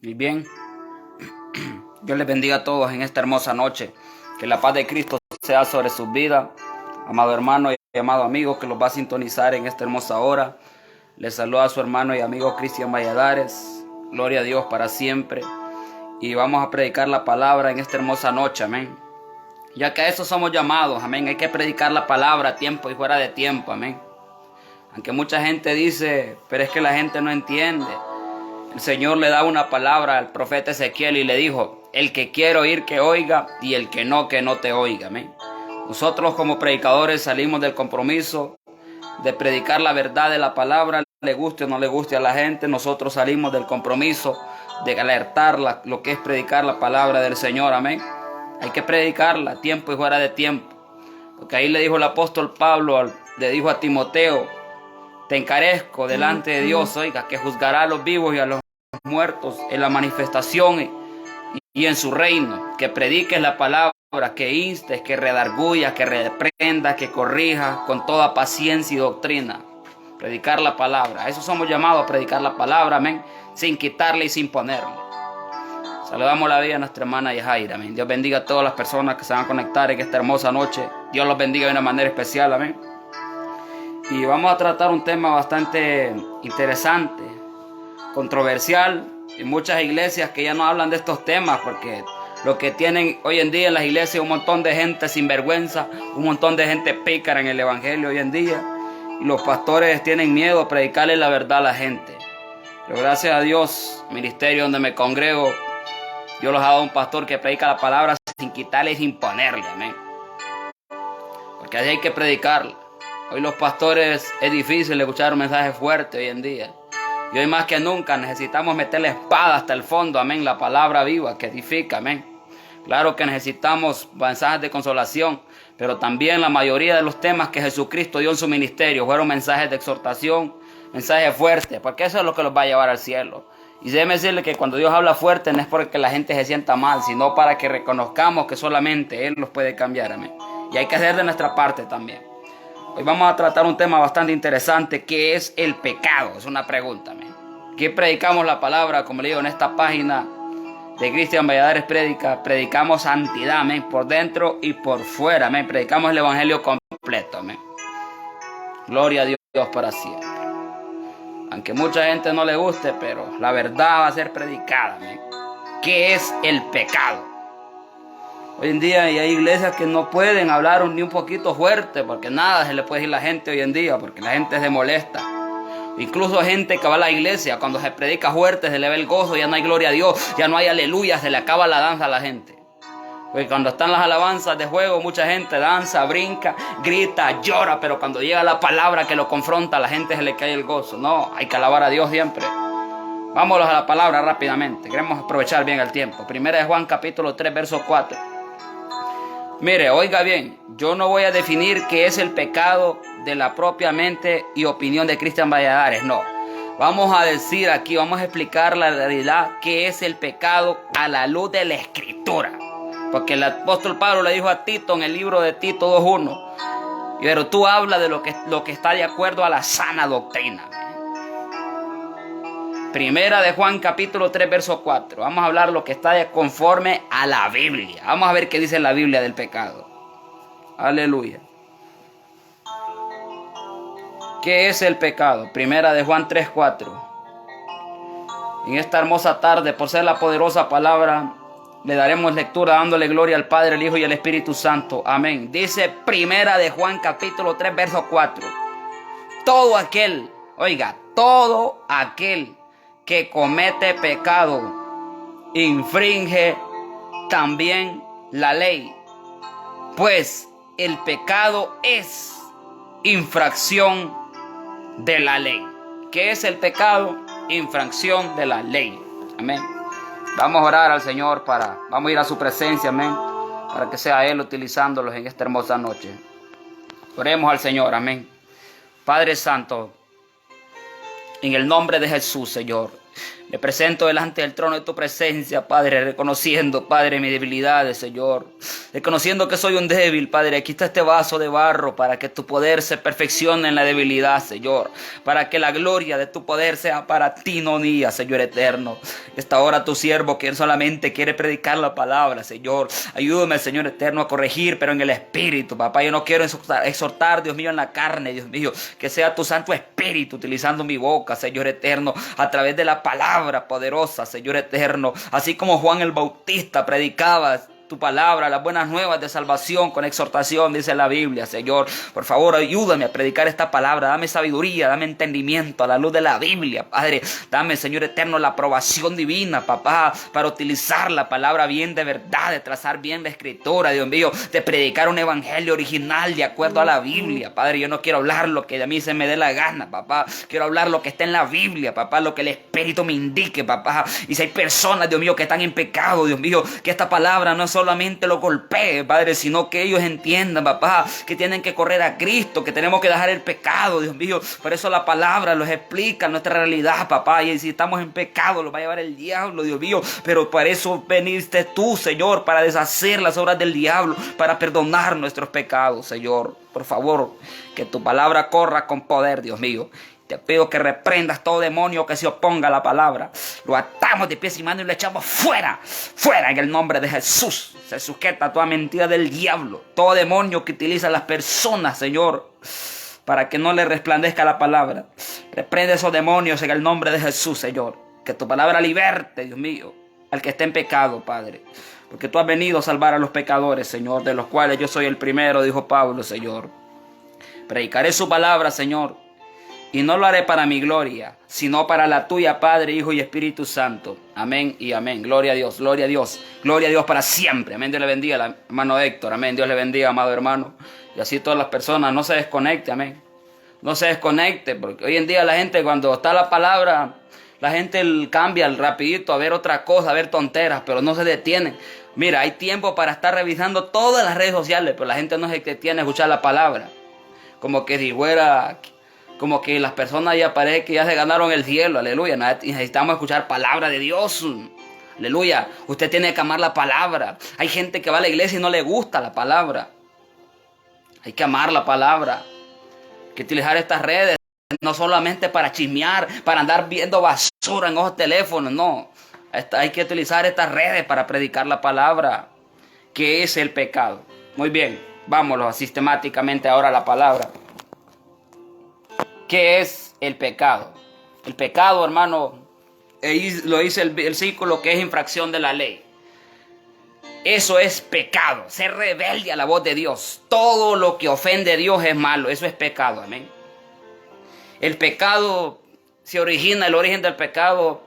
Y bien, Dios les bendiga a todos en esta hermosa noche. Que la paz de Cristo sea sobre sus vidas. Amado hermano y amado amigo que los va a sintonizar en esta hermosa hora. Les saluda a su hermano y amigo Cristian Valladares. Gloria a Dios para siempre. Y vamos a predicar la palabra en esta hermosa noche, amén. Ya que a eso somos llamados, amén. Hay que predicar la palabra a tiempo y fuera de tiempo, amén. Aunque mucha gente dice, pero es que la gente no entiende. El Señor le da una palabra al profeta Ezequiel y le dijo, el que quiere oír que oiga y el que no te oiga, amén. Nosotros como predicadores salimos del compromiso de predicar la verdad de la palabra, le guste o no le guste a la gente. Nosotros salimos del compromiso de alertar lo que es predicar la palabra del Señor, amén. Hay que predicarla a tiempo y fuera de tiempo. Porque ahí le dijo el apóstol Pablo, le dijo a Timoteo, te encarezco delante de Dios, oiga, que juzgará a los vivos y a los muertos en la manifestación y en su reino, que prediques la palabra, que instes, que redarguya, que reprenda, que corrija con toda paciencia y doctrina. Predicar la palabra, a eso somos llamados, a predicar la palabra, amén, sin quitarle y sin ponerle. Saludamos la vida a nuestra hermana Yajaira, amén. Dios bendiga a todas las personas que se van a conectar en esta hermosa noche. Dios los bendiga de una manera especial, amén. Y vamos a tratar un tema bastante interesante, controversial. Y muchas iglesias que ya no hablan de estos temas porque lo que tienen hoy en día en las iglesias es un montón de gente sin vergüenza, un montón de gente pícara en el evangelio hoy en día. Y los pastores tienen miedo a predicarle la verdad a la gente. Pero gracias a Dios, ministerio donde me congrego, Dios los ha dado un pastor que predica la palabra sin quitarle y sin ponerle, amén. Porque así hay que predicarla. Hoy los pastores es difícil escuchar un mensaje fuerte hoy en día. Y hoy más que nunca necesitamos meter la espada hasta el fondo, amén. La palabra viva que edifica, amén. Claro que necesitamos mensajes de consolación, pero también la mayoría de los temas que Jesucristo dio en su ministerio fueron mensajes de exhortación, mensajes fuertes, porque eso es lo que los va a llevar al cielo. Y déjeme decirle que cuando Dios habla fuerte no es porque la gente se sienta mal, sino para que reconozcamos que solamente Él los puede cambiar, amén. Y hay que hacer de nuestra parte también. Hoy vamos a tratar un tema bastante interesante, que es el pecado. Es una pregunta, amén. Aquí predicamos la palabra, como le digo, en esta página de Cristian Valladares predicamos santidad, amén, por dentro y por fuera, amén. Predicamos el evangelio completo, amén. Gloria a Dios para siempre. Aunque mucha gente no le guste, pero la verdad va a ser predicada, amén. ¿Qué es el pecado? Hoy en día hay iglesias que no pueden hablar ni un poquito fuerte porque nada se le puede decir a la gente hoy en día porque la gente se molesta. Incluso gente que va a la iglesia, cuando se predica fuerte se le ve el gozo, ya no hay gloria a Dios, ya no hay aleluya, se le acaba la danza a la gente. Porque cuando están las alabanzas de juego, mucha gente danza, brinca, grita, llora, pero cuando llega la palabra que lo confronta, a la gente se le cae el gozo. No, hay que alabar a Dios siempre. Vámonos a la palabra rápidamente, queremos aprovechar bien el tiempo. Primera de Juan capítulo 3, verso 4. Mire, oiga bien, yo no voy a definir qué es el pecado de la propia mente y opinión de Cristian Valladares, no. Vamos a decir aquí, vamos a explicar la realidad, qué es el pecado a la luz de la Escritura. Porque el apóstol Pablo le dijo a Tito en el libro de Tito 2:1, pero tú hablas de lo que está de acuerdo a la sana doctrina. Primera de Juan capítulo 3 verso 4. Vamos a hablar lo que está conforme a la Biblia. Vamos a ver qué dice la Biblia del pecado. Aleluya. ¿Qué es el pecado? Primera de Juan 3, 4. En esta hermosa tarde, por ser la poderosa palabra, le daremos lectura dándole gloria al Padre, el Hijo y el Espíritu Santo. Amén. Dice Primera de Juan capítulo 3 verso 4. Todo aquel que comete pecado infringe también la ley, pues el pecado es infracción de la ley. ¿Qué es el pecado? Infracción de la ley. Amén. Vamos a orar al Señor vamos a ir a su presencia, amén, para que sea Él utilizándolos en esta hermosa noche. Oremos al Señor, amén. Padre Santo, en el nombre de Jesús, Señor, Me presento delante del trono de tu presencia, Padre, reconociendo, Padre, mis debilidades, Señor. Reconociendo que soy un débil, Padre. Aquí está este vaso de barro para que tu poder se perfeccione en la debilidad, Señor. Para que la gloria de tu poder sea para ti, no mía, Señor eterno. Esta hora tu siervo que solamente quiere predicar la palabra, Señor. Ayúdame, Señor eterno, a corregir, pero en el Espíritu, papá. Yo no quiero exhortar, Dios mío, en la carne, Dios mío. Que sea tu Santo Espíritu utilizando mi boca, Señor eterno, a través de la palabra poderosa, Señor eterno, así como Juan el Bautista predicaba tu palabra, las buenas nuevas de salvación con exhortación, dice la Biblia, Señor. Por favor, ayúdame a predicar esta palabra, dame sabiduría, dame entendimiento a la luz de la Biblia, Padre. Dame, Señor eterno, la aprobación divina, papá, para utilizar la palabra bien de verdad, de trazar bien la escritura, Dios mío, de predicar un evangelio original de acuerdo a la Biblia, Padre. Yo no quiero hablar lo que a mí se me dé la gana, papá. Quiero hablar lo que está en la Biblia, papá, lo que el Espíritu me indique, papá. Y si hay personas, Dios mío, que están en pecado, Dios mío, que esta palabra no es solamente lo golpee, Padre, sino que ellos entiendan, papá, que tienen que correr a Cristo, que tenemos que dejar el pecado, Dios mío. Por eso la palabra los explica nuestra realidad, papá. Y si estamos en pecado, los va a llevar el diablo, Dios mío. Pero para eso veniste tú, Señor, para deshacer las obras del diablo, para perdonar nuestros pecados, Señor. Por favor, que tu palabra corra con poder, Dios mío. Te pido que reprendas todo demonio que se oponga a la palabra. Lo atamos de pies y manos y lo echamos fuera. Fuera en el nombre de Jesús. Se sujeta a toda mentira del diablo. Todo demonio que utiliza a las personas, Señor, para que no le resplandezca la palabra. Reprende esos demonios en el nombre de Jesús, Señor. Que tu palabra liberte, Dios mío, al que esté en pecado, Padre. Porque tú has venido a salvar a los pecadores, Señor, de los cuales yo soy el primero, dijo Pablo, Señor. Predicaré su palabra, Señor. Y no lo haré para mi gloria, sino para la tuya, Padre, Hijo y Espíritu Santo. Amén y amén. Gloria a Dios, gloria a Dios. Gloria a Dios para siempre. Amén. Dios le bendiga, hermano Héctor. Amén. Dios le bendiga, amado hermano. Y así todas las personas, no se desconecte. Amén. No se desconecte, porque hoy en día la gente, cuando está la palabra, la gente cambia rapidito a ver otra cosa, a ver tonteras, pero no se detiene. Mira, hay tiempo para estar revisando todas las redes sociales, pero la gente no se detiene a escuchar la palabra. Como que si fuera... Como que las personas ya parece que ya se ganaron el cielo, aleluya. Necesitamos escuchar palabra de Dios, aleluya. Usted tiene que amar la palabra. Hay gente que va a la iglesia y no le gusta la palabra. Hay que amar la palabra. Hay que utilizar estas redes, no solamente para chismear, para andar viendo basura en los teléfonos, no. Hay que utilizar estas redes para predicar la palabra. ¿Qué es el pecado? Muy bien, vámonos sistemáticamente ahora a la palabra. ¿Qué es el pecado? El pecado, hermano, lo dice el versículo, que es infracción de la ley. Eso es pecado, ser rebelde a la voz de Dios. Todo lo que ofende a Dios es malo, eso es pecado, amén. El pecado el origen del pecado,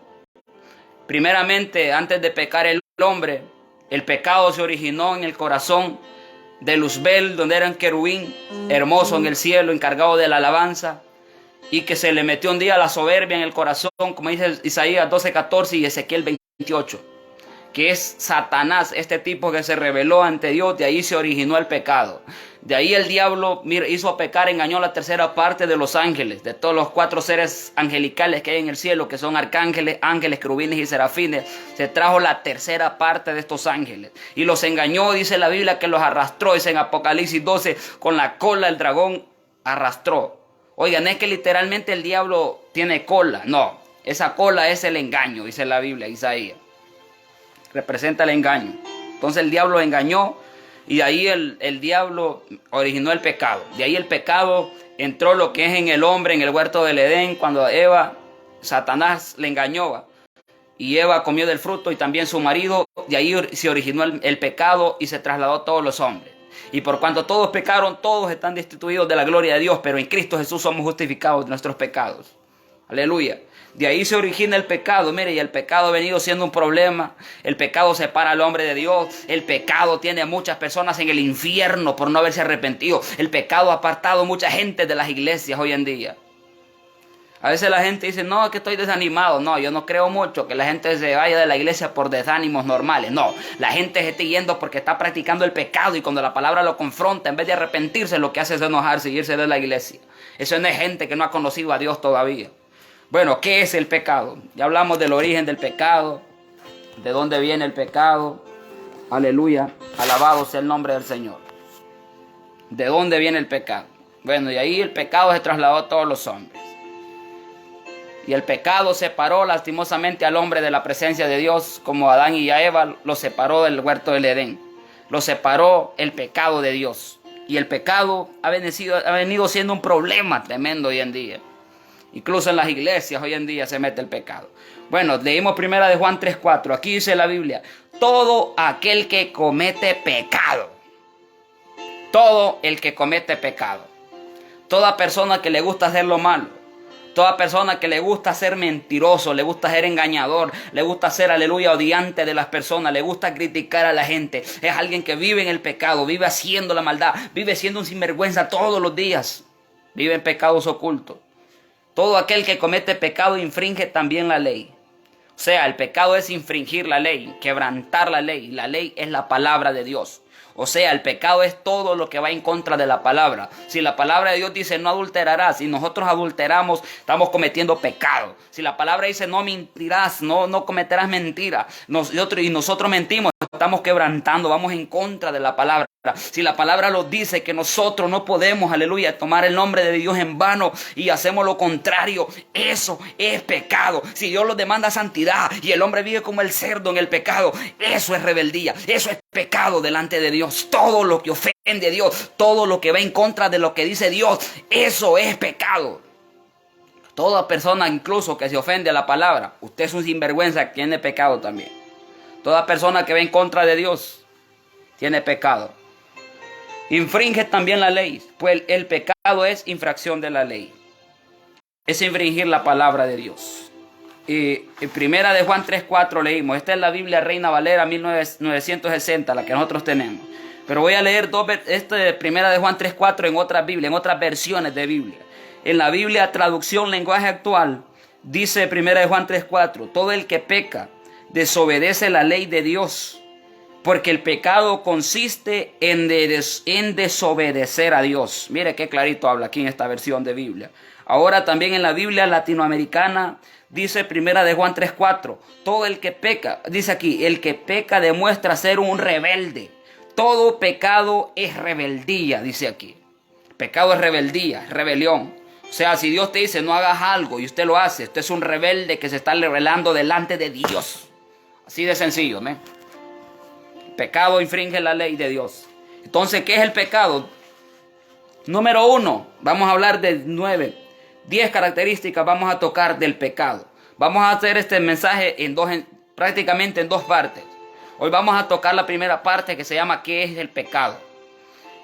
primeramente, antes de pecar el hombre, el pecado se originó en el corazón de Luzbel, donde era un querubín hermoso en el cielo, encargado de la alabanza. Y que se le metió un día la soberbia en el corazón, como dice Isaías 12:14 y Ezequiel 28. Que es Satanás, este tipo que se rebeló ante Dios, de ahí se originó el pecado. De ahí el diablo hizo pecar, engañó la tercera parte de los ángeles, de todos los 4 seres angelicales que hay en el cielo, que son arcángeles, ángeles, querubines y serafines. Se trajo la tercera parte de estos ángeles y los engañó, dice la Biblia, que los arrastró, dice en Apocalipsis 12, con la cola del dragón arrastró. Oigan, es que literalmente el diablo tiene cola. No, esa cola es el engaño, dice la Biblia, Isaías. Representa el engaño. Entonces el diablo engañó y de ahí el diablo originó el pecado. De ahí el pecado entró lo que es en el hombre, en el huerto del Edén, cuando Satanás le engañó. Y Eva comió del fruto y también su marido. De ahí se originó el pecado y se trasladó a todos los hombres. Y por cuanto todos pecaron, todos están destituidos de la gloria de Dios, pero en Cristo Jesús somos justificados de nuestros pecados. Aleluya. De ahí se origina el pecado. Mire, y el pecado ha venido siendo un problema. El pecado separa al hombre de Dios. El pecado tiene a muchas personas en el infierno por no haberse arrepentido. El pecado ha apartado a mucha gente de las iglesias hoy en día. A veces la gente dice, no, es que estoy desanimado. No, yo no creo mucho que la gente se vaya de la iglesia por desánimos normales. No, la gente se está yendo porque está practicando el pecado y cuando la palabra lo confronta, en vez de arrepentirse, lo que hace es enojarse y irse de la iglesia. Eso no es gente que no ha conocido a Dios todavía. Bueno, ¿qué es el pecado? Ya hablamos del origen del pecado, de dónde viene el pecado. Aleluya, alabado sea el nombre del Señor. ¿De dónde viene el pecado? Bueno, y ahí el pecado se trasladó a todos los hombres. Y el pecado separó lastimosamente al hombre de la presencia de Dios, como Adán y a Eva lo separó del huerto del Edén. Lo separó el pecado de Dios. Y el pecado ha venido siendo un problema tremendo hoy en día. Incluso en las iglesias hoy en día se mete el pecado. Bueno, leímos primera de Juan 3:4. Aquí dice la Biblia: todo aquel que comete pecado. Todo el que comete pecado. Toda persona que le gusta hacer lo malo. Toda persona que le gusta ser mentiroso, le gusta ser engañador, le gusta ser, aleluya, odiante de las personas, le gusta criticar a la gente. Es alguien que vive en el pecado, vive haciendo la maldad, vive siendo un sinvergüenza todos los días. Vive en pecados ocultos. Todo aquel que comete pecado infringe también la ley. O sea, el pecado es infringir la ley, quebrantar la ley. La ley es la palabra de Dios. O sea, el pecado es todo lo que va en contra de la palabra. Si la palabra de Dios dice no adulterarás y nosotros adulteramos, estamos cometiendo pecado. Si la palabra dice no mentirás, no cometerás mentira, nosotros mentimos, estamos quebrantando, vamos en contra de la palabra. Si la palabra nos dice que nosotros no podemos, aleluya, tomar el nombre de Dios en vano y hacemos lo contrario, eso es pecado. Si Dios nos demanda santidad y el hombre vive como el cerdo en el pecado, eso es rebeldía, eso es pecado delante de Dios. Todo lo que ofende a Dios, todo lo que va en contra de lo que dice Dios, eso es pecado. Toda persona incluso que se ofende a la palabra, usted es un sinvergüenza, tiene pecado también. Toda persona que va en contra de Dios tiene pecado. Infringe también la ley, pues el pecado es infracción de la ley. Es infringir la palabra de Dios. Y en primera de Juan 3:4 leímos. Esta es la Biblia Reina Valera 1960, la que nosotros tenemos. Pero voy a leer primera de Juan 3:4 en otras Biblias, en otras versiones de Biblia. En la Biblia traducción lenguaje actual dice primera de Juan 3:4: todo el que peca desobedece la ley de Dios, porque el pecado consiste en desobedecer a Dios. Mire qué clarito habla aquí en esta versión de Biblia. Ahora también en la Biblia latinoamericana dice primera de Juan 3:4: todo el que peca, dice aquí, el que peca demuestra ser un rebelde. Todo pecado es rebeldía, dice aquí. Pecado es rebeldía, es rebelión. O sea, si Dios te dice no hagas algo y usted lo hace, usted es un rebelde que se está rebelando delante de Dios. Así de sencillo, ¿me? Pecado infringe la ley de Dios. Entonces, ¿qué es el pecado? Número 1, vamos a hablar de 10 características vamos a tocar del pecado. Vamos a hacer este mensaje prácticamente en dos partes. Hoy vamos a tocar la primera parte que se llama ¿qué es el pecado?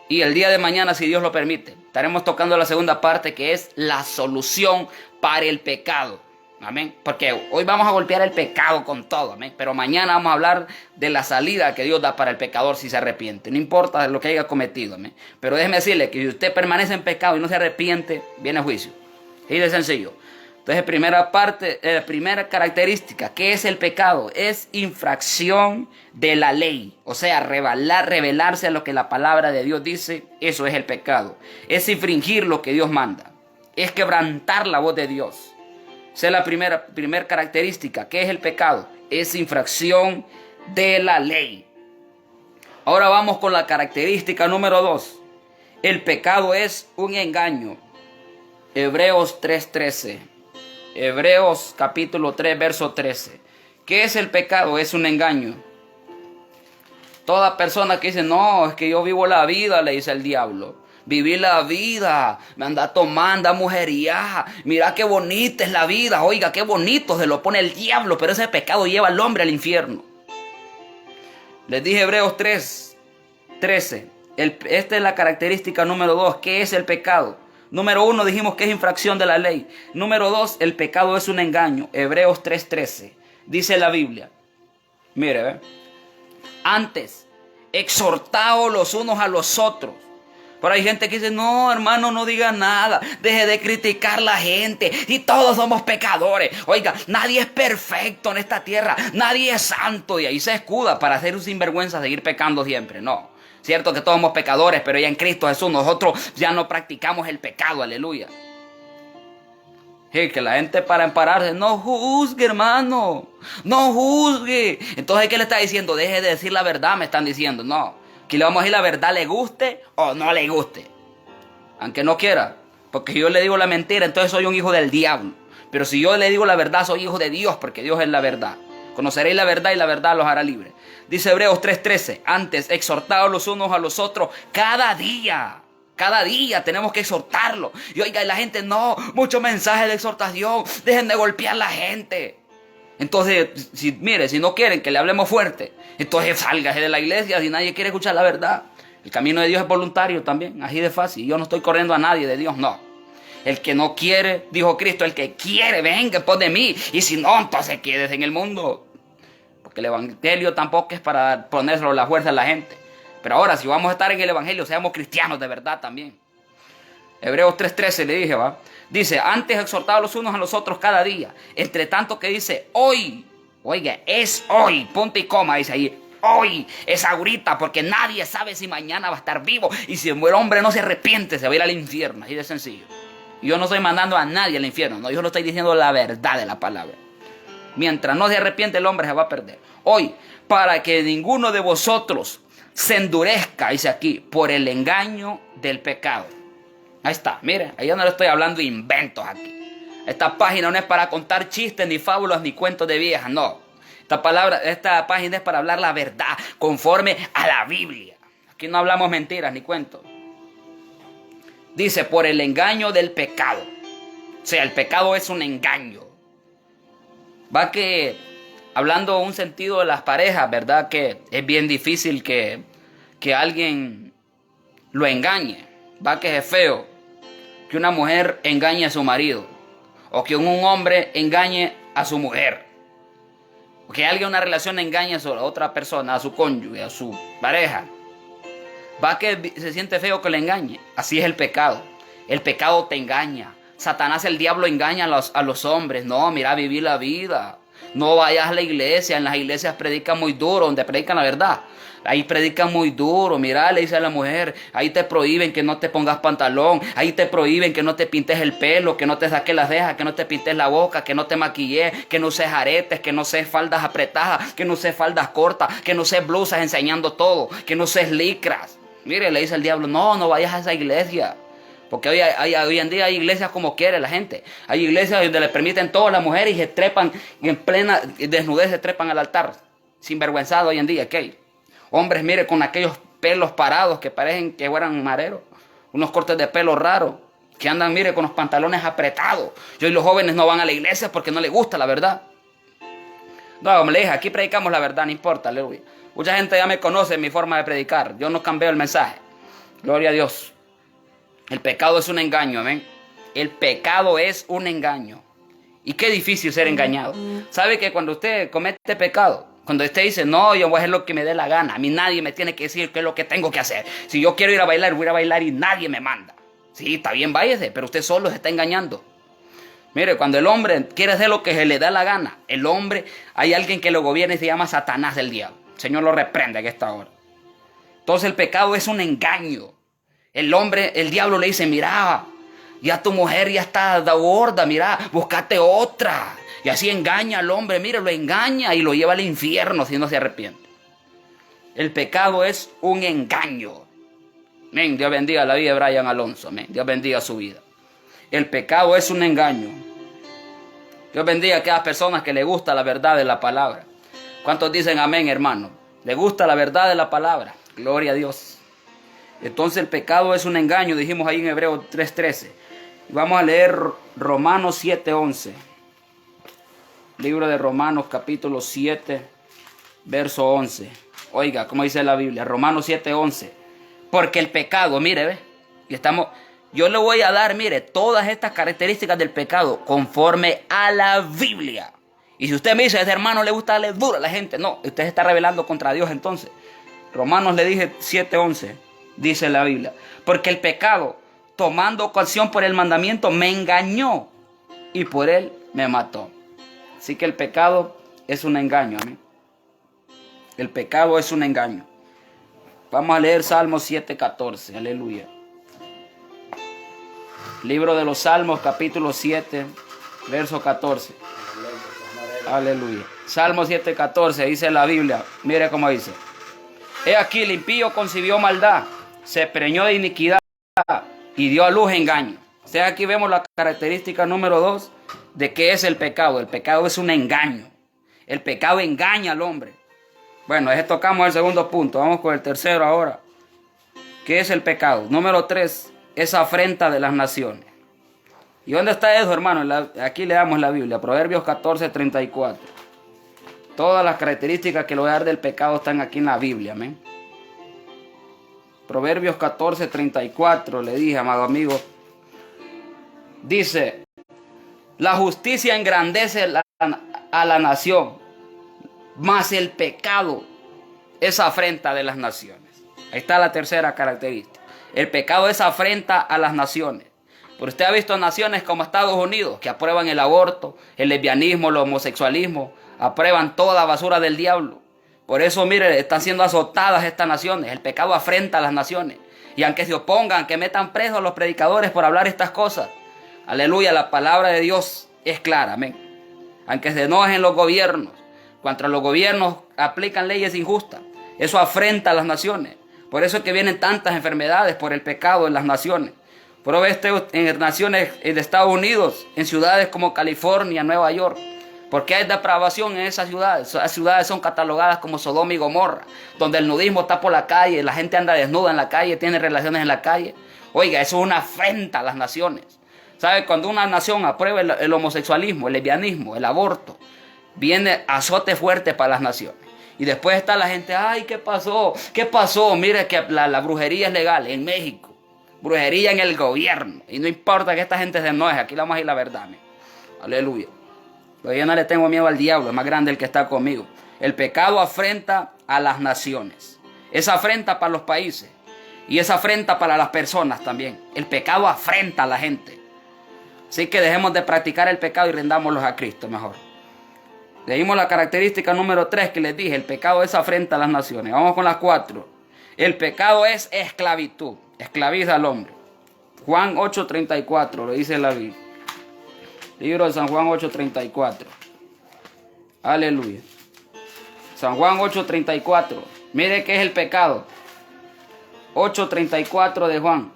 Y el día de mañana, si Dios lo permite, estaremos tocando la segunda parte que es la solución para el pecado. Amén. Porque hoy vamos a golpear el pecado con todo. Amén. Pero mañana vamos a hablar de la salida que Dios da para el pecador si se arrepiente. No importa lo que haya cometido. Amén. Pero déjeme decirle que si usted permanece en pecado y no se arrepiente, viene juicio. Así de sencillo. Entonces, primera característica, ¿qué es el pecado? Es infracción de la ley. O sea, rebelarse a lo que la palabra de Dios dice, eso es el pecado. Es infringir lo que Dios manda. Es quebrantar la voz de Dios. Esa es la primera característica. ¿Qué es el pecado? Es infracción de la ley. Ahora vamos con la característica número 2. El pecado es un engaño. Hebreos 3:13. Hebreos capítulo 3, verso 13. ¿Qué es el pecado? Es un engaño. Toda persona que dice, no, es que yo vivo la vida, le dice el diablo. Viví la vida, me anda tomando, mujeriada. Mira qué bonita es la vida. Oiga, qué bonito se lo pone el diablo. Pero ese pecado lleva al hombre al infierno. Les dije Hebreos 3:13. Esta es la característica número 2. ¿Qué es el pecado? Número 1 dijimos que es infracción de la ley. Número 2, el pecado es un engaño. Hebreos 3:13. Dice la Biblia. Mire, ¿ve? Antes, exhortaos los unos a los otros. Pero hay gente que dice, no, hermano, no diga nada. Deje de criticar a la gente. Y todos somos pecadores. Oiga, nadie es perfecto en esta tierra. Nadie es santo. Y ahí se escuda para hacer un sinvergüenza, seguir pecando siempre. No. Cierto que todos somos pecadores, pero ya en Cristo Jesús nosotros ya no practicamos el pecado. Aleluya. Sí, que la gente para ampararse, no juzgue, hermano, no juzgue. Entonces, ¿qué le está diciendo? Deje de decir la verdad, me están diciendo. No, aquí le vamos a decir la verdad, le guste o no le guste. Aunque no quiera, porque yo le digo la mentira, entonces soy un hijo del diablo. Pero si yo le digo la verdad, soy hijo de Dios, porque Dios es la verdad. Conoceréis la verdad y la verdad los hará libres. Dice Hebreos 3:13, antes exhortados los unos a los otros cada día. Cada día tenemos que exhortarlo. Y oiga, y la gente, no, muchos mensajes de exhortación, dejen de golpear a la gente. Entonces, si no quieren que le hablemos fuerte, entonces sálgase de la iglesia si nadie quiere escuchar la verdad. El camino de Dios es voluntario también, así de fácil. Yo no estoy corriendo a nadie de Dios, no. El que no quiere, dijo Cristo, el que quiere, venga pos de mí. Y si no, entonces quédese en el mundo. Porque el evangelio tampoco es para ponérselo la fuerza a la gente. Pero ahora, si vamos a estar en el evangelio, seamos cristianos de verdad también. Hebreos 3:13 le dije, va. Dice, antes exhortados los unos a los otros cada día. Entre tanto que dice, hoy. Oiga, es hoy. Punto y coma, dice ahí. Hoy es ahorita, porque nadie sabe si mañana va a estar vivo. Y si el hombre no se arrepiente, se va a ir al infierno. Así de sencillo. Y yo no estoy mandando a nadie al infierno. No, yo no estoy diciendo la verdad de la palabra. Mientras no se arrepiente, el hombre se va a perder. Hoy, para que ninguno de vosotros se endurezca, dice aquí, por el engaño del pecado. Ahí está, mire, ahí yo no le estoy hablando de inventos aquí. Esta página no es para contar chistes, ni fábulas, ni cuentos de viejas, no. Esta página es para hablar la verdad, conforme a la Biblia. Aquí no hablamos mentiras ni cuentos. Dice, por el engaño del pecado. O sea, el pecado es un engaño. Va que, hablando un sentido de las parejas, ¿verdad? Que es bien difícil que alguien lo engañe. Va que es feo que una mujer engañe a su marido. O que un hombre engañe a su mujer. O que alguien en una relación engañe a otra persona, a su cónyuge, a su pareja. Va que se siente feo que le engañe. Así es el pecado. El pecado te engaña. Satanás, el diablo, engaña a los hombres. No, mira, vivir la vida. No vayas a la iglesia. En las iglesias predican muy duro, donde predican la verdad. Ahí predican muy duro. Mira, le dice a la mujer, ahí te prohíben que no te pongas pantalón. Ahí te prohíben que no te pintes el pelo, que no te saques las cejas, que no te pintes la boca, que no te maquilles, que no uses aretes, que no uses faldas apretadas, que no uses faldas cortas, que no uses blusas enseñando todo, que no uses licras. Mire, le dice el diablo, no vayas a esa iglesia. Porque hoy en día hay iglesias como quiere la gente. Hay iglesias donde le permiten todas las mujeres y se trepan y en plena desnudez se trepan al altar. Sinvergüenzado hoy en día, ¿qué? Hombres, mire, con aquellos pelos parados que parecen que fueran mareros. Unos cortes de pelo raros. Que andan, mire, con los pantalones apretados. Y hoy los jóvenes no van a la iglesia porque no les gusta la verdad. No, me le dije, aquí predicamos la verdad, no importa, aleluya. Mucha gente ya me conoce mi forma de predicar. Yo no cambio el mensaje. Gloria a Dios. El pecado es un engaño, amén. El pecado es un engaño. Y qué difícil ser engañado. ¿Sabe que cuando usted comete pecado, cuando usted dice, no, yo voy a hacer lo que me dé la gana, a mí nadie me tiene que decir qué es lo que tengo que hacer. Si yo quiero ir a bailar, voy a ir a bailar y nadie me manda. Sí, está bien, váyase, pero usted solo se está engañando. Mire, cuando el hombre quiere hacer lo que se le da la gana, el hombre, hay alguien que lo gobierna y se llama Satanás el diablo. El Señor lo reprende en esta hora. Entonces el pecado es un engaño. El hombre, el diablo le dice, mira, ya tu mujer ya está gorda, mira, búscate otra. Y así engaña al hombre, mire, lo engaña y lo lleva al infierno si no se arrepiente. El pecado es un engaño. Amén. Dios bendiga la vida de Brian Alonso. Amén. Dios bendiga su vida. El pecado es un engaño. Dios bendiga a aquellas personas que le gusta la verdad de la palabra. ¿Cuántos dicen amén, hermano? ¿Le gusta la verdad de la palabra? Gloria a Dios. Entonces el pecado es un engaño, dijimos ahí en Hebreos 3:13. Y vamos a leer Romanos 7:11. Libro de Romanos capítulo 7, verso 11. Oiga, ¿cómo dice la Biblia? Romanos 7:11. Porque el pecado, mire, ¿ve? Yo le voy a dar, mire, todas estas características del pecado conforme a la Biblia. Y si usted me dice, a ese hermano le gusta darle duro a la gente, no, usted se está rebelando contra Dios entonces. Romanos le dije 7:11. Dice la Biblia, porque el pecado, tomando ocasión por el mandamiento, me engañó y por él me mató. Así que el pecado es un engaño, amén. El pecado es un engaño. Vamos a leer Salmos 7:14, aleluya. Libro de los Salmos, capítulo 7, verso 14. Aleluya. Salmo 7:14 dice la Biblia. Mire cómo dice. He aquí el impío concibió maldad, se preñó de iniquidad y dio a luz engaño. O sea, aquí vemos la característica número 2 de qué es el pecado. El pecado es un engaño. El pecado engaña al hombre. Bueno, ese tocamos el segundo punto. Vamos con el tercero ahora. ¿Qué es el pecado? Número 3, es afrenta de las naciones. ¿Y dónde está eso, hermano? Aquí le damos la Biblia, Proverbios 14:34. Todas las características que le voy a dar del pecado están aquí en la Biblia, amén. Proverbios 14:34, le dije, amado amigo. Dice, la justicia engrandece a la nación, mas el pecado es afrenta de las naciones. Ahí está la tercera característica. El pecado es afrenta a las naciones. Pero usted ha visto naciones como Estados Unidos que aprueban el aborto, el lesbianismo, el homosexualismo, aprueban toda basura del diablo. Por eso, mire, están siendo azotadas estas naciones. El pecado afrenta a las naciones. Y aunque se opongan, que metan presos a los predicadores por hablar estas cosas, aleluya, la palabra de Dios es clara, amén. Aunque se enojen los gobiernos, contra los gobiernos aplican leyes injustas, eso afrenta a las naciones. Por eso es que vienen tantas enfermedades por el pecado en las naciones. Pero en naciones de Estados Unidos, en ciudades como California, Nueva York, porque hay depravación en esas ciudades. Esas ciudades son catalogadas como Sodoma y Gomorra, donde el nudismo está por la calle, la gente anda desnuda en la calle, tiene relaciones en la calle. Oiga, eso es una afrenta a las naciones. ¿Sabe? Cuando una nación aprueba el homosexualismo, el lesbianismo, el aborto, viene azote fuerte para las naciones. Y después está la gente, ay, ¿qué pasó? ¿Qué pasó? Mire que la brujería es legal en México. Brujería en el gobierno. Y no importa que esta gente se enoje, aquí la vamos a ir la verdad. Amén. Aleluya. Pero yo no le tengo miedo al diablo, es más grande el que está conmigo. El pecado afrenta a las naciones. Es afrenta para los países. Y es afrenta para las personas también. El pecado afrenta a la gente. Así que dejemos de practicar el pecado y rendámoslos a Cristo mejor. Leímos la característica número 3 que les dije. El pecado es afrenta a las naciones. Vamos con las 4. El pecado es esclavitud. Esclaviza al hombre. Juan 8:34 lo dice la Biblia. Libro de San Juan 8:34. Aleluya. San Juan 8:34. Mire qué es el pecado. 8:34 de Juan.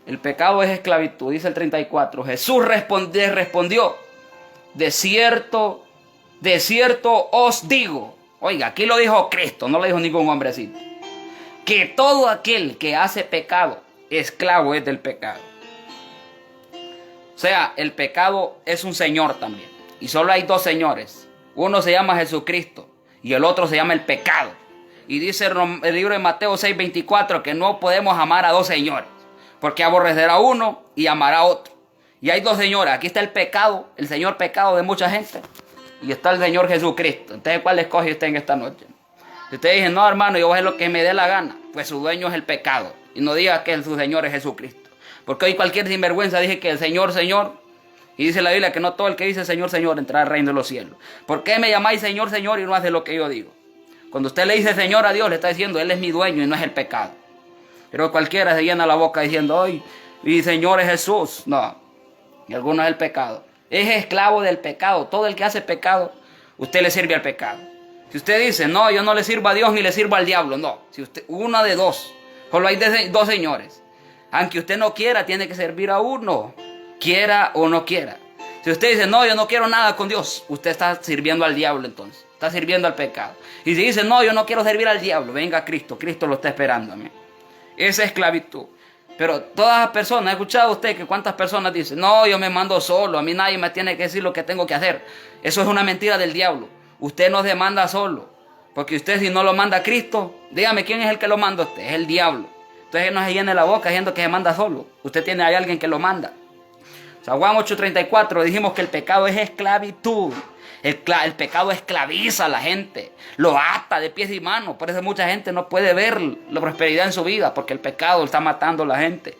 El pecado es esclavitud. Dice el 34. Jesús respondió. De cierto os digo. Oiga, aquí lo dijo Cristo, no lo dijo ningún hombrecito. Que todo aquel que hace pecado, esclavo es del pecado. O sea, el pecado es un señor también. Y solo hay dos señores. Uno se llama Jesucristo y el otro se llama el pecado. Y dice el libro de Mateo 6:24 que no podemos amar a dos señores. Porque aborrecerá a uno y amará a otro. Y hay dos señores. Aquí está el pecado, el señor pecado de mucha gente. Y está el Señor Jesucristo. Entonces, ¿cuál escoge usted en esta noche? Si usted dice, no, hermano, yo voy a hacer lo que me dé la gana, pues su dueño es el pecado. Y no diga que su Señor es Jesucristo. Porque hoy cualquier sinvergüenza dice que el Señor, Señor. Y dice la Biblia que no todo el que dice Señor, Señor entrará al reino de los cielos. ¿Por qué me llamáis Señor, Señor y no hace lo que yo digo? Cuando usted le dice Señor a Dios, le está diciendo, Él es mi dueño y no es el pecado. Pero cualquiera se llena la boca diciendo, ay, y Señor es Jesús. No, y alguno es el pecado. Es esclavo del pecado. Todo el que hace pecado, usted le sirve al pecado. Si usted dice, no, yo no le sirvo a Dios ni le sirvo al diablo, no. Si usted, una de dos, solo hay dos señores. Aunque usted no quiera, tiene que servir a uno, quiera o no quiera. Si usted dice, no, yo no quiero nada con Dios, usted está sirviendo al diablo entonces, está sirviendo al pecado. Y si dice, no, yo no quiero servir al diablo, venga Cristo, Cristo lo está esperando. Amén. Esa es esclavitud. Pero todas las personas, ¿ha escuchado usted que cuántas personas dicen, no, yo me mando solo, a mí nadie me tiene que decir lo que tengo que hacer? Eso es una mentira del diablo. Usted no se manda solo, porque usted si no lo manda a Cristo, dígame quién es el que lo manda a usted, es el diablo. Entonces no se llene la boca diciendo que se manda solo. Usted tiene ahí alguien que lo manda. San Juan 8:34 dijimos que el pecado es esclavitud. El pecado esclaviza a la gente, lo ata de pies y manos. Por eso mucha gente no puede ver la prosperidad en su vida, porque el pecado está matando a la gente.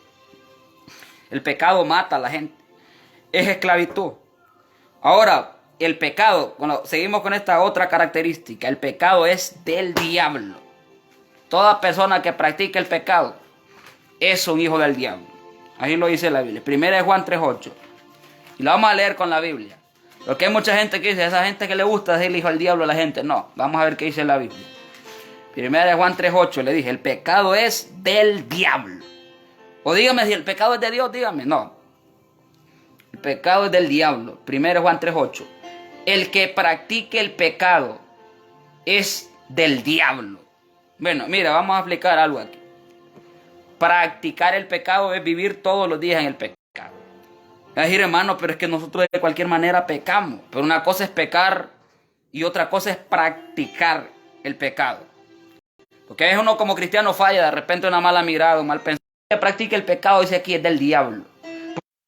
El pecado mata a la gente. Es esclavitud. Ahora, el pecado, bueno, seguimos con esta otra característica. El pecado es del diablo. Toda persona que practica el pecado es un hijo del diablo. Ahí lo dice la Biblia. Primera de Juan 3:8. Y lo vamos a leer con la Biblia. Porque hay mucha gente que dice, esa gente que le gusta decirle hijo al diablo a la gente. No, vamos a ver qué dice la Biblia. Primera de Juan 3:8 le dije, el pecado es del diablo. O dígame si el pecado es de Dios, dígame. No, el pecado es del diablo. Primera de Juan 3:8. El que practique el pecado es del diablo. Bueno, mira, vamos a explicar algo aquí. Practicar el pecado es vivir todos los días en el pecado. Es decir, hermano, pero es que nosotros de cualquier manera pecamos. Pero una cosa es pecar y otra cosa es practicar el pecado. Porque a veces uno como cristiano falla, de repente una mala mirada, un mal pensamiento. Que practique el pecado, dice aquí, es del diablo.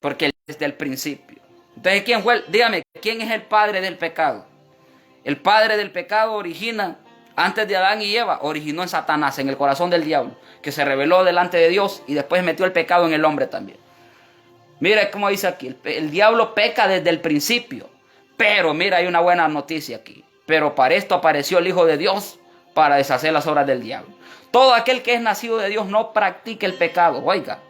Porque él es del principio. Entonces, ¿quién fue? Dígame, ¿quién es el padre del pecado? El padre del pecado origina, antes de Adán y Eva, originó en Satanás, en el corazón del diablo, que se rebeló delante de Dios y después metió el pecado en el hombre también. Mira cómo dice aquí, el diablo peca desde el principio. Pero mira, hay una buena noticia aquí. Pero para esto apareció el Hijo de Dios, para deshacer las obras del diablo. Todo aquel que es nacido de Dios no practica el pecado. Oiga,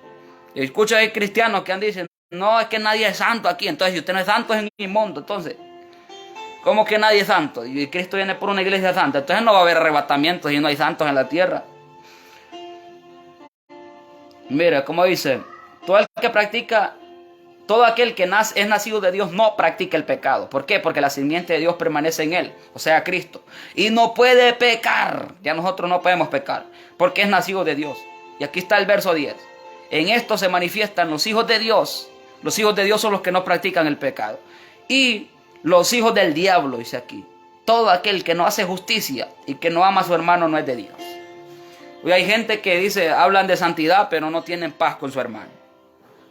escucha a cristianos que han dicho, no, es que nadie es santo aquí. Entonces, si usted no es santo, es inmundo. Entonces, ¿cómo que nadie es santo? Y Cristo viene por una iglesia santa. Entonces no va a haber arrebatamientos y no hay santos en la tierra. Mira, como dice, todo aquel que es nacido de Dios no practica el pecado. ¿Por qué? Porque la simiente de Dios permanece en él, o sea, Cristo. Y no puede pecar. Ya nosotros no podemos pecar, porque es nacido de Dios. Y aquí está el verso 10. En esto se manifiestan los hijos de Dios. Los hijos de Dios son los que no practican el pecado. Y los hijos del diablo, dice aquí. Todo aquel que no hace justicia y que no ama a su hermano no es de Dios. Hoy hay gente que dice, hablan de santidad, pero no tienen paz con su hermano.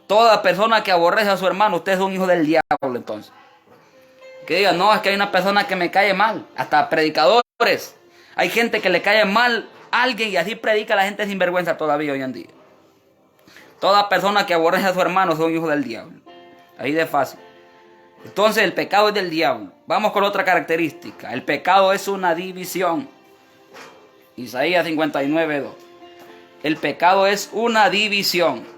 Toda persona que aborrece a su hermano, usted es un hijo del diablo entonces. Que diga, no, es que hay una persona que me cae mal. Hasta predicadores. Hay gente que le cae mal a alguien y así predica la gente sin vergüenza todavía hoy en día. Toda persona que aborrece a su hermano es un hijo del diablo. Ahí de fácil. Entonces el pecado es del diablo. Vamos con otra característica. El pecado es una división. Isaías 59:2. El pecado es una división.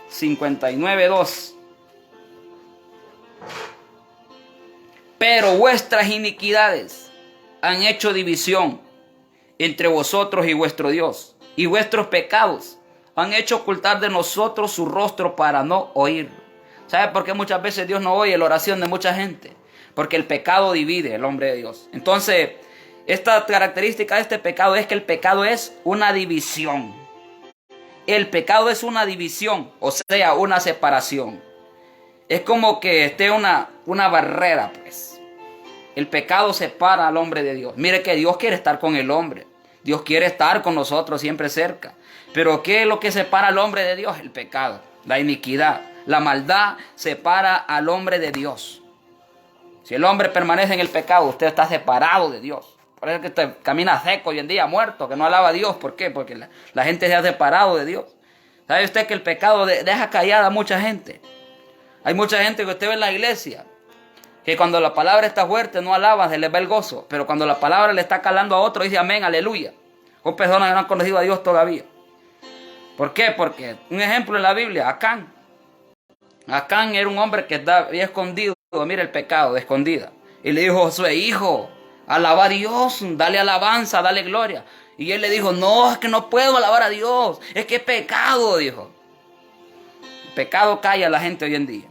59:2. Pero vuestras iniquidades han hecho división entre vosotros y vuestro Dios, y vuestros pecados han hecho ocultar de nosotros su rostro para no oír. ¿Sabe por qué muchas veces Dios no oye la oración de mucha gente? Porque el pecado divide al hombre de Dios. Entonces, esta característica de este pecado es que el pecado es una división. El pecado es una división, o sea, una separación. Es como que esté una barrera, pues. El pecado separa al hombre de Dios. Mire que Dios quiere estar con el hombre. Dios quiere estar con nosotros siempre cerca. Pero ¿qué es lo que separa al hombre de Dios? El pecado, la iniquidad, la maldad separa al hombre de Dios. Si el hombre permanece en el pecado, usted está separado de Dios. Por eso es que usted camina seco hoy en día, muerto, que no alaba a Dios. ¿Por qué? Porque la gente se ha separado de Dios. ¿Sabe usted que el pecado deja callada a mucha gente? Hay mucha gente que usted ve en la iglesia, que cuando la palabra está fuerte no alaba, se les va el gozo. Pero cuando la palabra le está calando a otro, dice amén, aleluya. Son personas que no han conocido a Dios todavía. ¿Por qué? Porque un ejemplo en la Biblia, Acán. Acán era un hombre que había escondido, mira el pecado, de escondida. Y le dijo a Josué, hijo, alaba a Dios, dale alabanza, dale gloria. Y él le dijo, no, es que no puedo alabar a Dios, es que es pecado, dijo. El pecado calla a la gente hoy en día.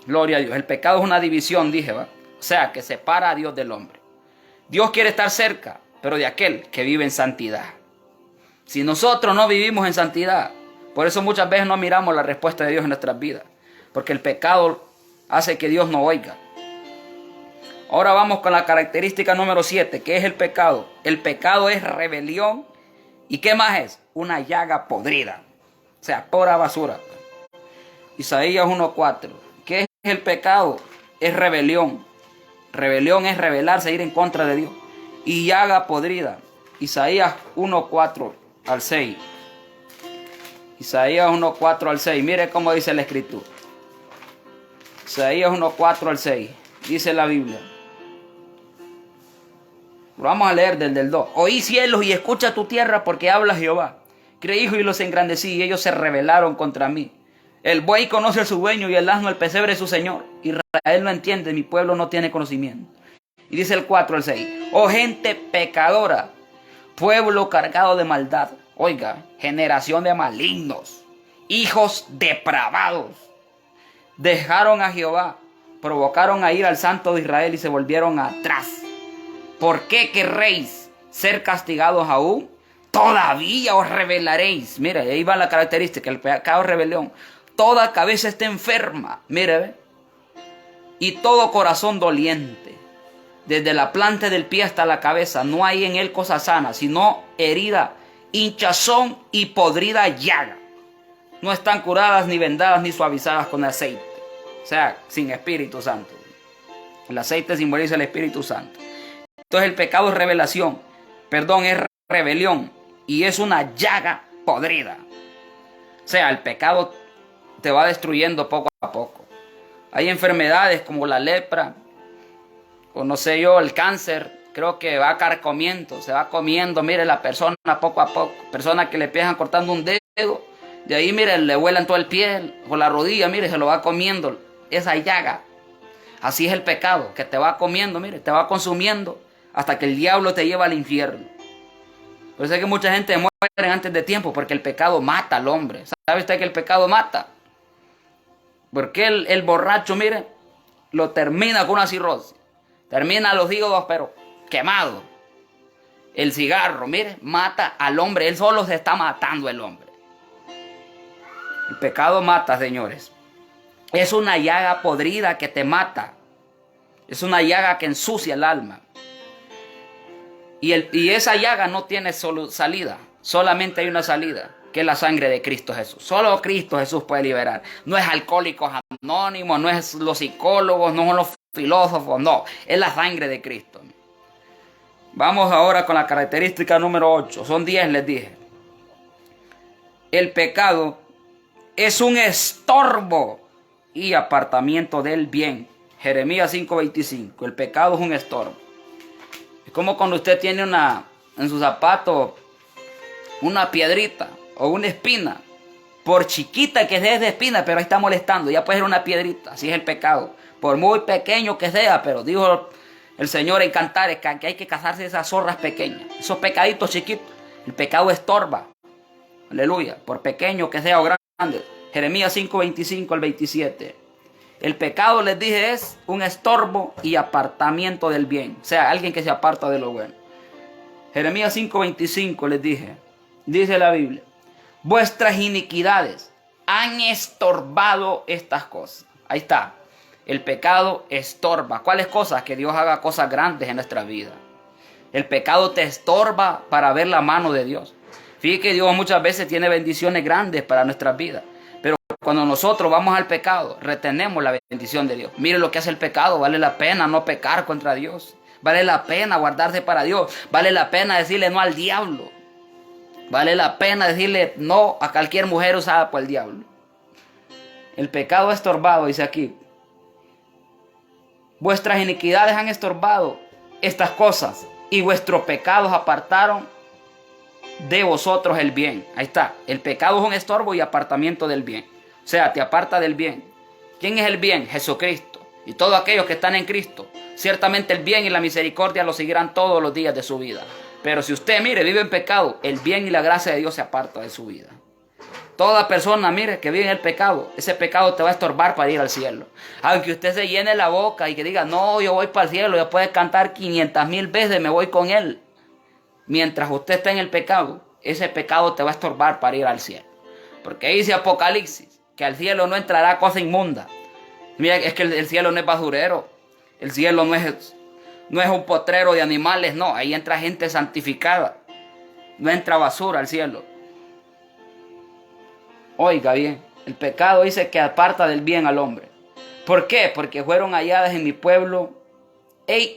Gloria a Dios. El pecado es una división, dije, ¿va? O sea, que separa a Dios del hombre. Dios quiere estar cerca, pero de aquel que vive en santidad. Si nosotros no vivimos en santidad, por eso muchas veces no miramos la respuesta de Dios en nuestras vidas. Porque el pecado hace que Dios no oiga. Ahora vamos con la característica número 7. ¿Qué es el pecado? El pecado es rebelión. ¿Y qué más es? Una llaga podrida. O sea, pura basura. Isaías 1:4. ¿Qué es el pecado? Es rebelión. Rebelión es rebelarse, ir en contra de Dios. Y llaga podrida. Isaías 1:4 al 6. Isaías 1:4 al 6. Mire cómo dice la escritura. Isaías 1:4 al 6. Dice la Biblia. Vamos a leer del 2. Oí cielos y escucha tu tierra porque habla Jehová. Creí y los engrandecí y ellos se rebelaron contra mí. El buey conoce a su dueño y el asno el pesebre de su señor. Israel no entiende, mi pueblo no tiene conocimiento. Y dice el 4 al 6. Oh gente pecadora, pueblo cargado de maldad. Oiga, generación de malignos, hijos depravados. Dejaron a Jehová, provocaron a ir al Santo de Israel y se volvieron atrás. ¿Por qué querréis ser castigados aún? Todavía os rebelaréis. Mire, ahí va la característica, el pecado es rebelión. Toda cabeza está enferma, mire, ¿ve? Y todo corazón doliente. Desde la planta del pie hasta la cabeza, no hay en él cosa sana, sino herida, hinchazón y podrida llaga. No están curadas, ni vendadas, ni suavizadas con aceite. O sea, sin Espíritu Santo. El aceite simboliza el Espíritu Santo. Entonces el pecado es revelación. Perdón, es rebelión. Y es una llaga podrida. O sea, el pecado te va destruyendo poco a poco. Hay enfermedades como la lepra, o no sé yo, el cáncer. Creo que va carcomiendo, se va comiendo, mire, la persona poco a poco. Persona que le empiezan cortando un dedo, de ahí, mire, le vuelan todo el pie, o la rodilla, mire, se lo va comiendo. Esa llaga. Así es el pecado, que te va comiendo, mire, te va consumiendo, hasta que el diablo te lleva al infierno. Por eso es que mucha gente muere antes de tiempo, porque el pecado mata al hombre. ¿Sabe usted que el pecado mata? Porque el borracho, mire, lo termina con una cirrosis. Termina los hígados, pero quemado. El cigarro, mire, mata al hombre. Él solo se está matando el hombre. El pecado mata, señores. Es una llaga podrida que te mata. Es una llaga que ensucia el alma. Y esa llaga no tiene salida. Solamente hay una salida, que es la sangre de Cristo Jesús. Solo Cristo Jesús puede liberar. No es Alcohólicos Anónimos, no es los psicólogos, no son los filósofos, no. Es la sangre de Cristo. Vamos ahora con la característica número 8. Son 10, les dije. El pecado es un estorbo y apartamiento del bien. Jeremías 5:25. El pecado es un estorbo. Es como cuando usted tiene en su zapato una piedrita o una espina. Por chiquita que sea esa espina, pero ahí está molestando. Ya puede ser una piedrita. Así es el pecado. Por muy pequeño que sea, pero dijo el Señor en Cantares que hay que cazarse esas zorras pequeñas. Esos pecaditos chiquitos. El pecado estorba. Aleluya. Por pequeño que sea o grande. Jeremías 5:25 al 27. El pecado, les dije, es un estorbo y apartamiento del bien. O sea, alguien que se aparta de lo bueno. Jeremías 5:25 les dije. Dice la Biblia. Vuestras iniquidades han estorbado estas cosas. Ahí está. El pecado estorba. ¿Cuáles cosas? Que Dios haga cosas grandes en nuestra vida. El pecado te estorba para ver la mano de Dios. Fíjate que Dios muchas veces tiene bendiciones grandes para nuestras vidas. Pero cuando nosotros vamos al pecado, retenemos la bendición de Dios. Mire lo que hace el pecado. Vale la pena no pecar contra Dios. Vale la pena guardarse para Dios. Vale la pena decirle no al diablo. Vale la pena decirle no a cualquier mujer usada por el diablo. El pecado estorbado, dice aquí. Vuestras iniquidades han estorbado estas cosas y vuestros pecados apartaron de vosotros el bien. Ahí está. El pecado es un estorbo y apartamiento del bien. O sea, te aparta del bien. ¿Quién es el bien? Jesucristo. Y todos aquellos que están en Cristo. Ciertamente el bien y la misericordia lo seguirán todos los días de su vida. Pero si usted, mire, vive en pecado, el bien y la gracia de Dios se aparta de su vida. Toda persona, mire, que vive en el pecado, ese pecado te va a estorbar para ir al cielo. Aunque usted se llene la boca y que diga, no, yo voy para el cielo, yo puedo cantar 500,000 veces, me voy con él. Mientras usted está en el pecado, ese pecado te va a estorbar para ir al cielo. Porque dice Apocalipsis, que al cielo no entrará cosa inmunda. Mira, es que el cielo no es basurero. El cielo no es un potrero de animales, no. Ahí entra gente santificada. No entra basura al cielo. Oiga bien, el pecado dice que aparta del bien al hombre. ¿Por qué? Porque fueron halladas en mi pueblo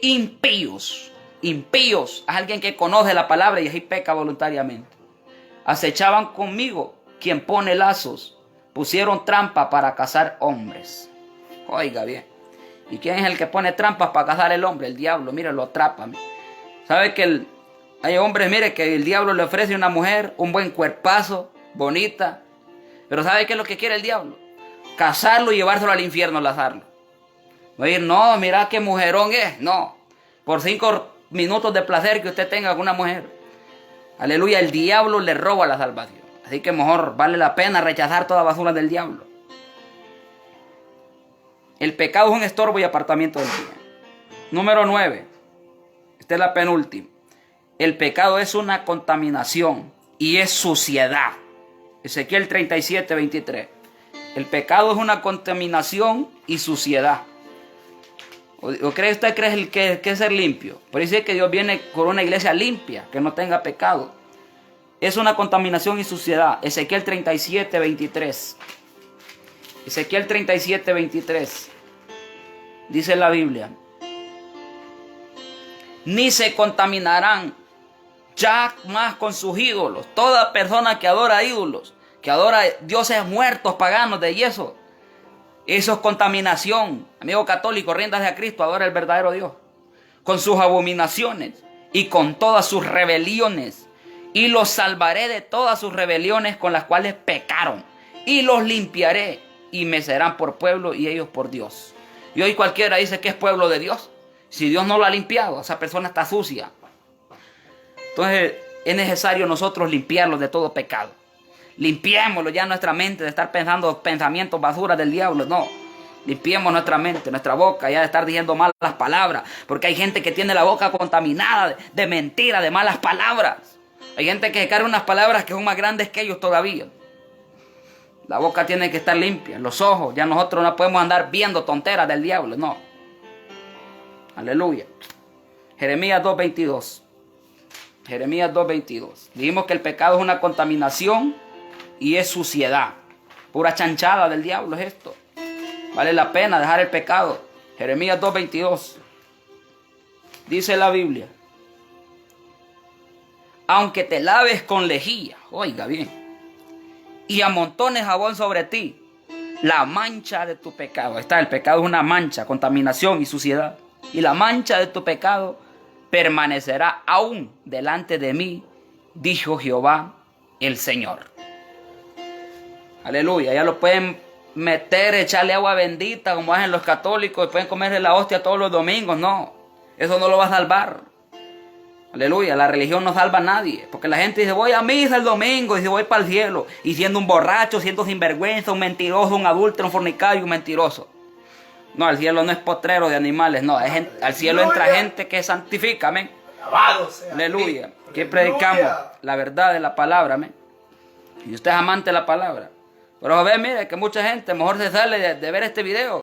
impíos. Impíos, es alguien que conoce la palabra y así peca voluntariamente. Acechaban conmigo quien pone lazos. Pusieron trampa para cazar hombres. Oiga bien. ¿Y quién es el que pone trampas para cazar el hombre? El diablo, mire, lo atrapa. ¿Sabe que hay hombres, mire, que el diablo le ofrece a una mujer un buen cuerpazo, bonita? Pero ¿sabe qué es lo que quiere el diablo? casarlo y llevárselo al infierno, lanzarlo. No ir, no, mira qué mujerón es. No, por 5 minutos de placer que usted tenga con una mujer. Aleluya, el diablo le roba la salvación. Así que mejor vale la pena rechazar toda basura del diablo. El pecado es un estorbo y apartamiento del Señor. Número 9. Esta es la penúltima. El pecado es una contaminación y es suciedad. Ezequiel 37, 23. El pecado es una contaminación y suciedad. ¿O cree usted que es ser limpio? Por eso dice que Dios viene con una iglesia limpia, que no tenga pecado. Es una contaminación y suciedad. Ezequiel 37, 23. Ezequiel 37, 23. Dice la Biblia. Ni se contaminarán ya más con sus ídolos. Toda persona que adora ídolos, que adora dioses muertos, paganos, de yeso, eso es contaminación. Amigo católico, ríndase a Cristo, adora el verdadero Dios. Con sus abominaciones y con todas sus rebeliones. Y los salvaré de todas sus rebeliones con las cuales pecaron. Y los limpiaré y me serán por pueblo y ellos por Dios. Y hoy cualquiera dice que es pueblo de Dios. Si Dios no lo ha limpiado, esa persona está sucia. Entonces es necesario nosotros limpiarlos de todo pecado. Limpiémoslo ya nuestra mente de estar pensando pensamientos basuras del diablo. No, limpiemos nuestra mente, nuestra boca ya de estar diciendo malas palabras. Porque hay gente que tiene la boca contaminada de mentiras, de malas palabras. Hay gente que carga unas palabras que son más grandes que ellos todavía. La boca tiene que estar limpia, los ojos. Ya nosotros no podemos andar viendo tonteras del diablo, no. Aleluya. Jeremías 2:22. Jeremías 2:22. Dijimos que el pecado es una contaminación y es suciedad. Pura chanchada del diablo es esto. Vale la pena dejar el pecado. Jeremías 2:22. Dice la Biblia. Aunque te laves con lejía, oiga bien, y amontones jabón sobre ti, la mancha de tu pecado. Ahí está, el pecado es una mancha, contaminación y suciedad. Y la mancha de tu pecado permanecerá aún delante de mí, dijo Jehová el Señor. Aleluya, ya lo pueden meter, echarle agua bendita como hacen los católicos, y pueden comerse la hostia todos los domingos. No, eso no lo va a salvar. Aleluya, la religión no salva a nadie. Porque la gente dice, voy a misa el domingo, y dice, voy para el cielo. Y siendo un borracho, siendo sinvergüenza, un mentiroso, un adúltero, un fornicario, un mentiroso. No, al cielo no es potrero de animales, no. Al cielo entra gente que santifica, amén. Aleluya. Que predicamos la verdad de la palabra, amén. Y usted es amante de la palabra. Pero a ver, mire, que mucha gente mejor se sale de ver este video.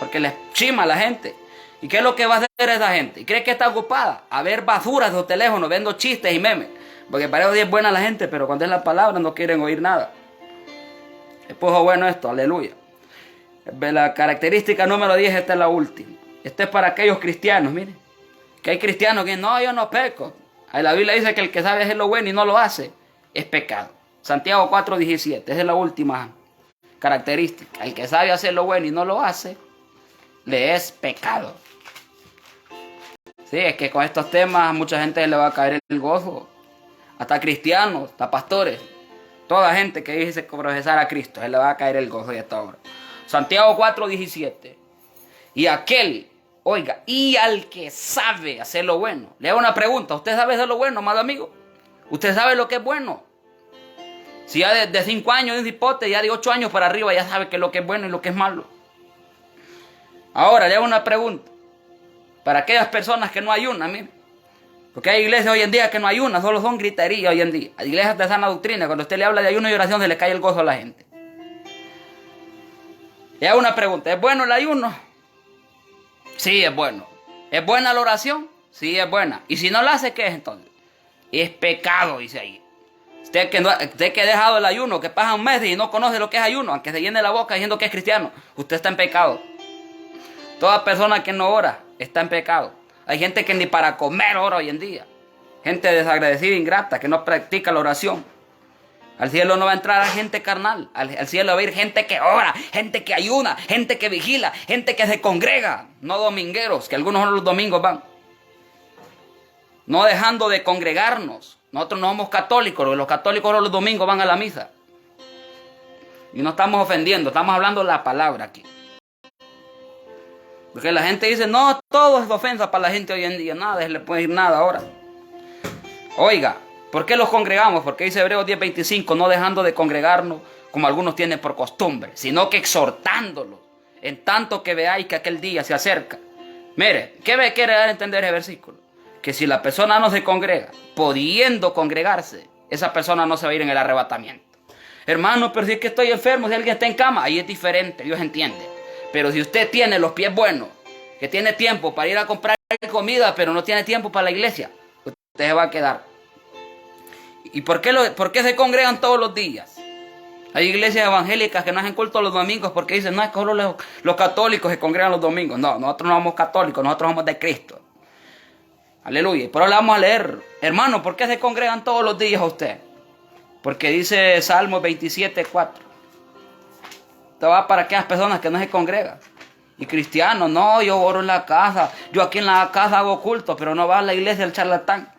Porque les chima a la gente. ¿Y qué es lo que va a hacer esa gente? ¿Y cree que está ocupada? A ver basuras de los teléfonos, viendo chistes y memes. Porque para ellos es buena la gente, pero cuando es la palabra no quieren oír nada. Es poco bueno esto, aleluya. La característica número 10, esta es la última. Esta es para aquellos cristianos, miren. Que hay cristianos que no, yo no peco. Ahí la Biblia dice que el que sabe hacer lo bueno y no lo hace, es pecado. Santiago 4:17, esa es la última característica. El que sabe hacer lo bueno y no lo hace, le es pecado. Sí, es que con estos temas a mucha gente le va a caer el gozo. Hasta cristianos, hasta pastores. Toda gente que dice profesar a Cristo, le va a caer el gozo de esta obra. Santiago 4:17. Y aquel, oiga, y al que sabe hacer lo bueno. Le hago una pregunta. ¿Usted sabe hacer lo bueno, amado amigo? ¿Usted sabe lo que es bueno? Si ya de 5 años de un hipote, ya de 8 años para arriba, ya sabe que lo que es bueno y lo que es malo. Ahora le hago una pregunta. Para aquellas personas que no ayunan, miren. Porque hay iglesias hoy en día que no ayunan, solo son griterías hoy en día. Hay iglesias de sana doctrina, cuando usted le habla de ayuno y oración, se le cae el gozo a la gente. Le hago una pregunta. ¿Es bueno el ayuno? Sí, es bueno. ¿Es buena la oración? Sí, es buena. ¿Y si no la hace, qué es entonces? Es pecado, dice ahí. Usted que ha dejado el ayuno, que pasa un mes y no conoce lo que es ayuno, aunque se llene la boca diciendo que es cristiano, usted está en pecado. Toda persona que no ora está en pecado. Hay gente que ni para comer ora hoy en día. Gente desagradecida, ingrata, que no practica la oración. Al cielo no va a entrar gente carnal. Al cielo va a ir gente que ora, gente que ayuna, gente que vigila, gente que se congrega. No domingueros, que algunos los domingos van. No dejando de congregarnos. Nosotros no somos católicos, los católicos los domingos van a la misa. Y no estamos ofendiendo, estamos hablando la palabra aquí. Porque la gente dice, no, todo es ofensa para la gente hoy en día. Nada, le puede ir nada ahora. Oiga, ¿por qué los congregamos? Porque dice Hebreos 10:25, no dejando de congregarnos como algunos tienen por costumbre, sino que exhortándolos, en tanto que veáis que aquel día se acerca. Mire, ¿qué me quiere dar a entender ese versículo? Que si la persona no se congrega, pudiendo congregarse, esa persona no se va a ir en el arrebatamiento. Hermano, pero si es que estoy enfermo, si alguien está en cama, ahí es diferente, Dios entiende. Pero si usted tiene los pies buenos, que tiene tiempo para ir a comprar comida, pero no tiene tiempo para la iglesia, usted se va a quedar. ¿Y por qué se congregan todos los días? Hay iglesias evangélicas que no hacen culto los domingos porque dicen, no, es que solo los católicos se congregan los domingos. No, nosotros no somos católicos, nosotros somos de Cristo. Aleluya. Pero ahora vamos a leer, hermano, ¿por qué se congregan todos los días a usted? Porque dice Salmo 27:4. Esto va para aquellas personas que no se congregan. Y cristianos, no, yo oro en la casa. Yo aquí en la casa hago culto, pero no va a la iglesia el charlatán.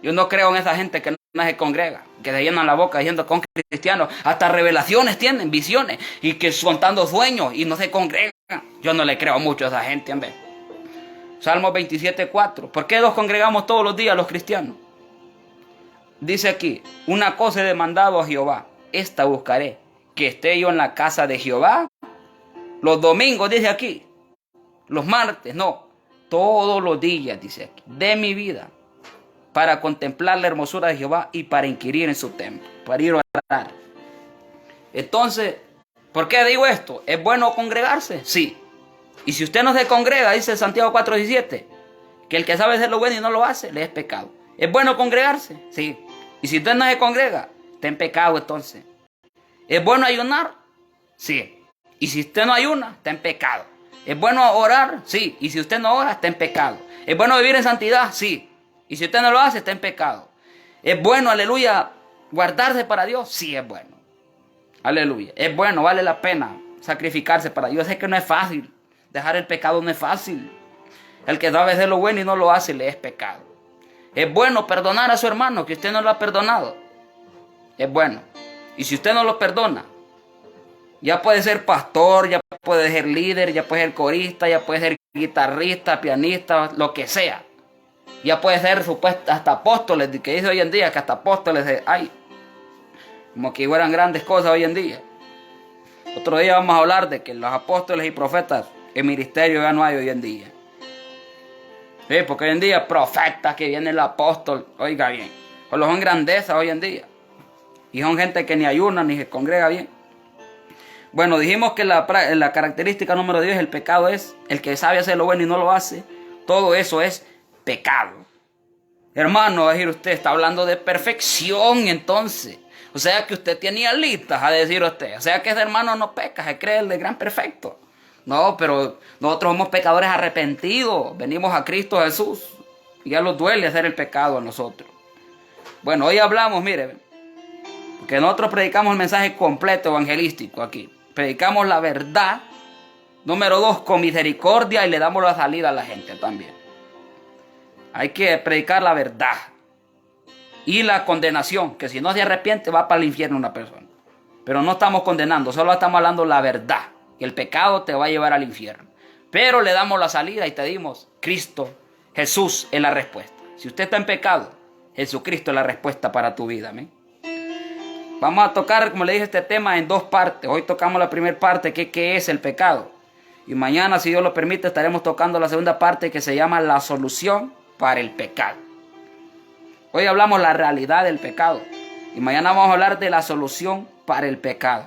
Yo no creo en esa gente que no se congrega, que se llenan la boca diciendo con cristianos. Hasta revelaciones tienen, visiones, y que contando sueños y no se congregan. Yo no le creo mucho a esa gente, hombre. Salmo 27:4. ¿Por qué nos congregamos todos los días los cristianos? Dice aquí, una cosa he demandado a Jehová, esta buscaré, que esté yo en la casa de Jehová. Los domingos, dice aquí, los martes, no, todos los días, dice aquí, de mi vida, para contemplar la hermosura de Jehová y para inquirir en su templo, para ir a orar. Entonces, ¿por qué digo esto? ¿Es bueno congregarse? Sí. Y si usted no se congrega, dice Santiago 4:17, que el que sabe hacer lo bueno y no lo hace, le es pecado. ¿Es bueno congregarse? Sí. Y si usted no se congrega, está en pecado entonces. ¿Es bueno ayunar? Sí. Y si usted no ayuna, está en pecado. ¿Es bueno orar? Sí. Y si usted no ora, está en pecado. ¿Es bueno vivir en santidad? Sí. Y si usted no lo hace, está en pecado. ¿Es bueno, aleluya, guardarse para Dios? Sí, es bueno. Aleluya. Es bueno, vale la pena sacrificarse para Dios. Sé que no es fácil. Dejar el pecado no es fácil. El que sabe hacer lo bueno y no lo hace, le es pecado. Es bueno perdonar a su hermano que usted no lo ha perdonado. Es bueno. Y si usted no lo perdona, ya puede ser pastor, ya puede ser líder, ya puede ser corista, ya puede ser guitarrista, pianista, lo que sea. Ya puede ser hasta apóstoles, que dice hoy en día que hasta apóstoles hay. Como que fueran grandes cosas hoy en día. Otro día vamos a hablar de que los apóstoles y profetas en ministerio ya no hay hoy en día. Sí, porque hoy en día profetas que viene el apóstol, oiga bien, solo son grandezas hoy en día. Y son gente que ni ayuna ni se congrega bien. Bueno, dijimos que la característica número 10, el pecado es el que sabe hacer lo bueno y no lo hace. Todo eso es pecado. Hermano, va a decir usted, está hablando de perfección entonces. O sea que usted tenía listas a decir usted. O sea que ese hermano no peca, se cree el de gran perfecto. No, pero nosotros somos pecadores arrepentidos. Venimos a Cristo Jesús. Y ya nos duele hacer el pecado a nosotros. Bueno, hoy hablamos, mire, porque nosotros predicamos el mensaje completo evangelístico aquí. Predicamos la verdad. Número 2, con misericordia, y le damos la salida a la gente también. Hay que predicar la verdad. Y la condenación, que si no se arrepiente va para el infierno una persona. Pero no estamos condenando, solo estamos hablando la verdad. Que el pecado te va a llevar al infierno. Pero le damos la salida y te dimos Cristo, Jesús es la respuesta. Si usted está en pecado, Jesucristo es la respuesta para tu vida. ¿Amén? Vamos a tocar, como le dije, este tema en 2 partes. Hoy tocamos la primera parte, que qué es el pecado. Y mañana, si Dios lo permite, estaremos tocando la segunda parte, que se llama la solución para el pecado. Hoy hablamos la realidad del pecado. Y mañana vamos a hablar de la solución para el pecado.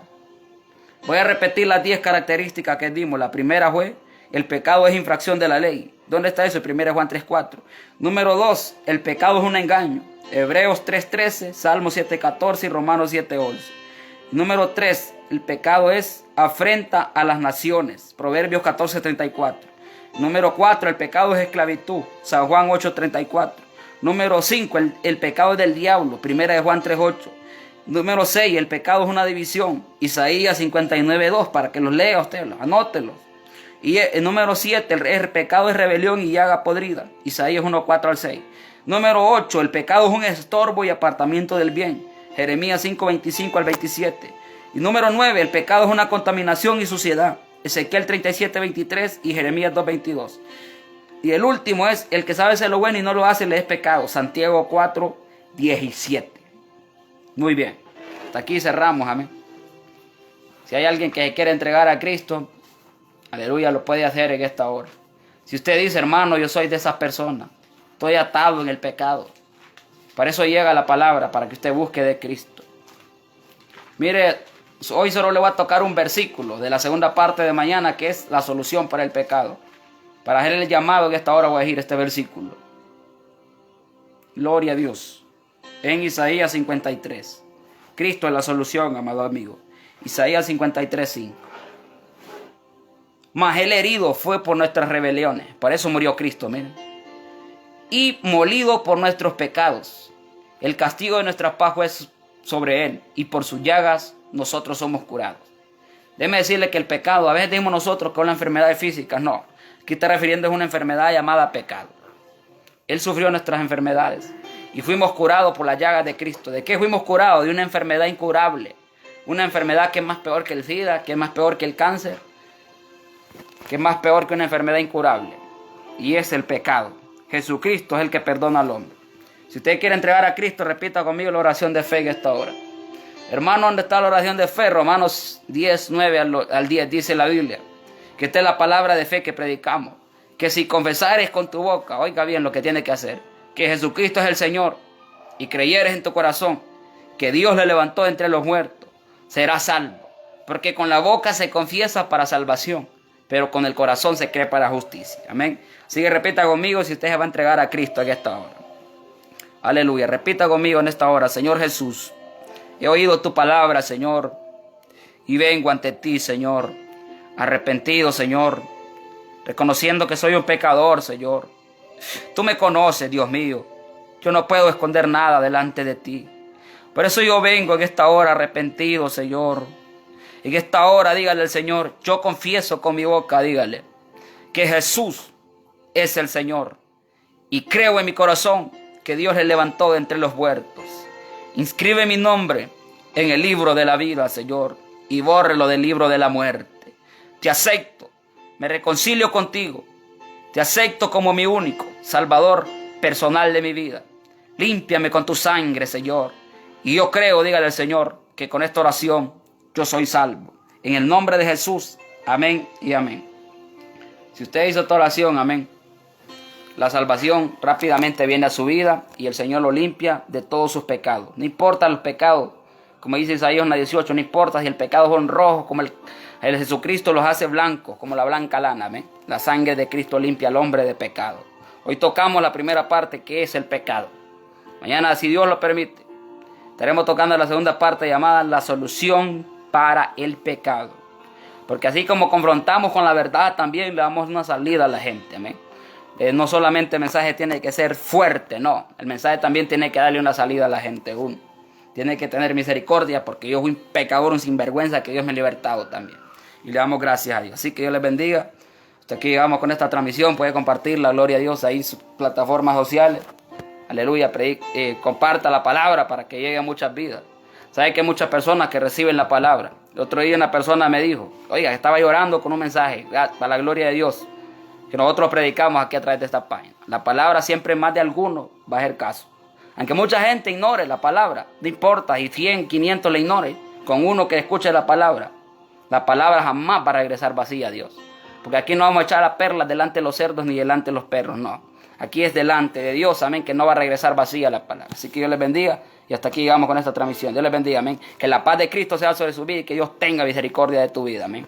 Voy a repetir las 10 características que dimos. La primera fue, el pecado es infracción de la ley. ¿Dónde está eso? 1 Juan 3:4. Número 2, el pecado es un engaño. Hebreos 3:13, Salmos 7:14 y Romanos 7:11. Número 3, el pecado es afrenta a las naciones. Proverbios 14:34. Número 4, el pecado es esclavitud. San Juan 8:34. Número 5, el pecado es del diablo. 1 Juan 3:8. Número 6, el pecado es una división. Isaías 59:2, para que los lea usted, anótelos. Y el número 7, el pecado es rebelión y llaga podrida. Isaías 1:4-6. Número 8, el pecado es un estorbo y apartamiento del bien. Jeremías 5, 25 al 27. Y número 9, el pecado es una contaminación y suciedad. Ezequiel 37, 23 y Jeremías 2, 22. Y el último es, el que sabe hacer lo bueno y no lo hace, le es pecado. Santiago 4, 17. Muy bien. Hasta aquí cerramos, amén. Si hay alguien que quiere entregar a Cristo, aleluya, lo puede hacer en esta hora. Si usted dice, hermano, yo soy de esas personas, estoy atado en el pecado. Para eso llega la palabra, para que usted busque de Cristo. Mire, hoy solo le voy a tocar un versículo de la segunda parte de mañana, que es la solución para el pecado. Para hacer el llamado en esta hora voy a decir este versículo. Gloria a Dios. En Isaías 53. Cristo es la solución, amado amigo. Isaías 53, 5. Mas el herido fue por nuestras rebeliones. Por eso murió Cristo, miren. Y molido por nuestros pecados. El castigo de nuestra paz fue sobre él. Y por sus llagas nosotros somos curados. Déjeme decirle que el pecado, a veces decimos nosotros que es una enfermedad física. No. Aquí está refiriendo a una enfermedad llamada pecado. Él sufrió nuestras enfermedades. Y fuimos curados por las llagas de Cristo. ¿De qué fuimos curados? De una enfermedad incurable. Una enfermedad que es más peor que el SIDA, que es más peor que el cáncer, que es más peor que una enfermedad incurable. Y es el pecado. Jesucristo es el que perdona al hombre. Si usted quiere entregar a Cristo, repita conmigo la oración de fe en esta hora. Hermano, ¿dónde está la oración de fe? Romanos 10, 9 al 10 dice la Biblia. Que esta es la palabra de fe que predicamos. Que si confesares con tu boca, oiga bien lo que tiene que hacer, que Jesucristo es el Señor, y creyeres en tu corazón que Dios le levantó entre los muertos, serás salvo. Porque con la boca se confiesa para salvación, pero con el corazón se cree para justicia. Amén. Así que repita conmigo si usted se va a entregar a Cristo en esta hora. Aleluya. Repita conmigo en esta hora. Señor Jesús, he oído tu palabra, Señor, y vengo ante ti, Señor, arrepentido, Señor, reconociendo que soy un pecador, Señor. Tú me conoces, Dios mío. Yo no puedo esconder nada delante de ti. Por eso yo vengo en esta hora arrepentido, Señor. En esta hora, dígale al Señor, yo confieso con mi boca, dígale, que Jesús es el Señor. Y creo en mi corazón que Dios le levantó de entre los muertos. Inscribe mi nombre en el libro de la vida, Señor, y bórrelo del libro de la muerte. Te acepto, me reconcilio contigo. Te acepto como mi único Salvador personal de mi vida. Límpiame con tu sangre, Señor. Y yo creo, dígale al Señor, que con esta oración yo soy salvo. En el nombre de Jesús, amén y amén. Si usted hizo esta oración, amén, la salvación rápidamente viene a su vida y el Señor lo limpia de todos sus pecados. No importa los pecados, como dice Isaías 18, no importa si el pecado son rojos, como el Jesucristo los hace blancos, como la blanca lana, amén. La sangre de Cristo limpia al hombre de pecado. Hoy tocamos la primera parte, que es el pecado. Mañana, si Dios lo permite, estaremos tocando la segunda parte llamada la solución para el pecado. Porque así como confrontamos con la verdad, también le damos una salida a la gente, amén. No solamente el mensaje tiene que ser fuerte, no. El mensaje también tiene que darle una salida a la gente. Uno tiene que tener misericordia porque yo soy un pecador, un sinvergüenza, que Dios me ha libertado también. Y le damos gracias a Dios. Así que Dios les bendiga. Hasta aquí llegamos con esta transmisión. Puede compartirla, gloria a Dios, ahí en sus plataformas sociales. Aleluya. Comparta la palabra para que llegue a muchas vidas. Sabe que hay muchas personas que reciben la palabra. El otro día una persona me dijo, oiga, estaba llorando con un mensaje, para la gloria de Dios, que nosotros predicamos aquí a través de esta página. La palabra siempre más de alguno va a hacer caso. Aunque mucha gente ignore la palabra, no importa, y 100, 500 le ignore, con uno que escuche la palabra jamás va a regresar vacía a Dios. Porque aquí no vamos a echar las perlas delante de los cerdos ni delante de los perros, no. Aquí es delante de Dios, amén, que no va a regresar vacía la palabra. Así que Dios les bendiga y hasta aquí llegamos con esta transmisión. Dios les bendiga, amén. Que la paz de Cristo sea sobre su vida y que Dios tenga misericordia de tu vida, amén.